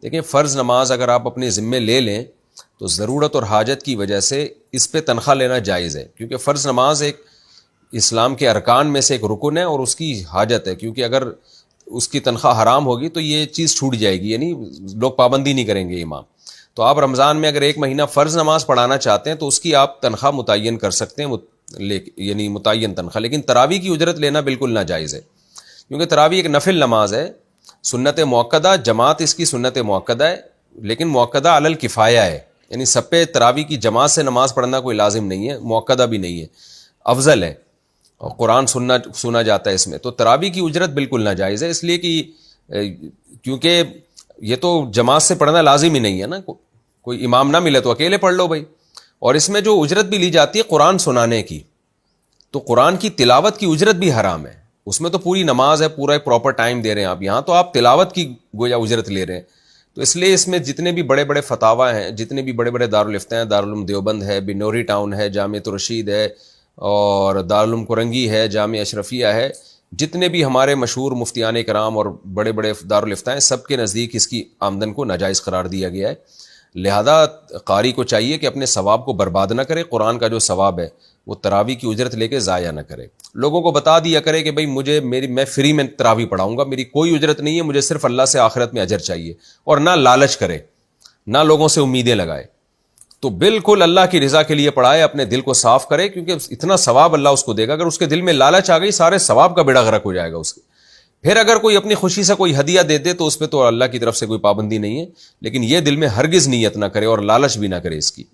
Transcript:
دیکھیں فرض نماز اگر آپ اپنے ذمے لے لیں تو ضرورت اور حاجت کی وجہ سے اس پہ تنخواہ لینا جائز ہے، کیونکہ فرض نماز ایک اسلام کے ارکان میں سے ایک رکن ہے اور اس کی حاجت ہے، کیونکہ اگر اس کی تنخواہ حرام ہوگی تو یہ چیز چھوٹ جائے گی، یعنی لوگ پابندی نہیں کریں گے امام. تو آپ رمضان میں اگر ایک مہینہ فرض نماز پڑھانا چاہتے ہیں تو اس کی آپ تنخواہ متعین کر سکتے ہیں، یعنی متعین تنخواہ. لیکن تراویح کی اجرت لینا بالکل ناجائز ہے، کیونکہ تراویح ایک نفل نماز ہے، سنت موقدہ، جماعت اس کی سنت موقدہ ہے، لیکن موقدہ علی الکفایہ ہے، یعنی سب پہ تراویح کی جماعت سے نماز پڑھنا کوئی لازم نہیں ہے، موقدہ بھی نہیں ہے، افضل ہے، اور قرآن سنا جاتا ہے اس میں. تو تراویح کی اجرت بالکل ناجائز ہے، اس لیے کہ کیونکہ یہ تو جماعت سے پڑھنا لازم ہی نہیں ہے نا، کوئی امام نہ ملے تو اکیلے پڑھ لو بھائی. اور اس میں جو اجرت بھی لی جاتی ہے قرآن سنانے کی، تو قرآن کی تلاوت کی اجرت بھی حرام ہے، اس میں تو پوری نماز ہے، پورا ایک پراپر ٹائم دے رہے ہیں آپ، یہاں تو آپ تلاوت کی گویا اجرت لے رہے ہیں. تو اس لیے اس میں جتنے بھی بڑے بڑے فتاوی ہیں، جتنے بھی بڑے بڑے دارالفتہ ہیں، دارالعلوم دیوبند ہے، بنوری ٹاؤن ہے، جامعۃ الرشید ہے، اور دارالعلوم کرنگی ہے، جامعہ اشرفیہ ہے، جتنے بھی ہمارے مشہور مفتیان کرام اور بڑے بڑے دارالفتہ ہیں، سب کے نزدیک اس کی آمدن کو ناجائز قرار دیا گیا ہے. لہذا قاری کو چاہیے کہ اپنے ثواب کو برباد نہ کرے، قرآن کا جو ثواب ہے وہ تراویح کی اجرت لے کے ضائع نہ کرے. لوگوں کو بتا دیا کرے کہ بھائی میں فری میں تراویح پڑھاؤں گا، میری کوئی اجرت نہیں ہے، مجھے صرف اللہ سے آخرت میں اجر چاہیے، اور نہ لالچ کرے، نہ لوگوں سے امیدیں لگائے. تو بالکل اللہ کی رضا کے لیے پڑھائے، اپنے دل کو صاف کرے، کیونکہ اتنا ثواب اللہ اس کو دے گا. اگر اس کے دل میں لالچ آ گئی سارے ثواب کا بیڑا غرق ہو جائے گا اس کے. پھر اگر کوئی اپنی خوشی سے کوئی ہدیہ دے دے تو اس پہ تو اللہ کی طرف سے کوئی پابندی نہیں ہے، لیکن یہ دل میں ہرگز نیت نہ کرے اور لالچ بھی نہ کرے اس کی.